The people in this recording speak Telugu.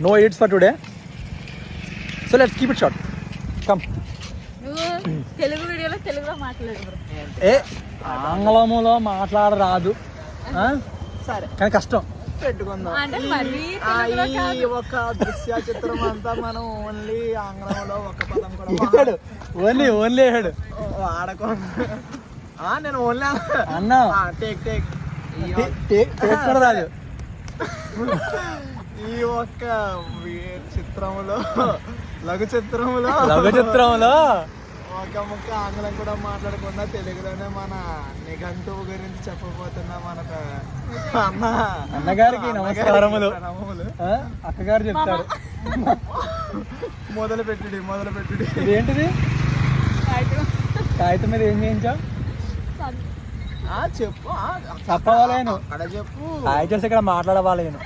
No eats for today. So let's keep it short. Come. Telugu వీడియోలో తెలుగులో మాట్లాడు. ఆంగ్లములో మాట్లాడరాదు సరే కానీ కష్టం. పెట్టుకుందాం. ఈ ఒక దృశ్య చిత్రం అంతా మనం ఓన్లీ ఆంగ్లంలో ఒక పదం కూడా ఓన్లీ వేసాడు ఆడకుండా నేను ఓన్లీ అన్నా టేక్ కూడా రాదు. ఈ ఒక్క చిత్రంలో లఘు చిత్రంలో ఒక ముక్క ఆంగ్లం కూడా మాట్లాడకుండా తెలుగులోనే మన నిఘంటువు గురించి చెప్పబోతున్నా మనకు అన్నగారికి నమస్కారములు. అక్కగారు చెప్తారు. మొదలు పెట్టుడి ఇదేంటిది? కాగితం మీద ఏం చేయించావు? చెప్పు చెప్పవాలేను అక్కడ చెప్పు. ఇక్కడ మాట్లాడవాలేను.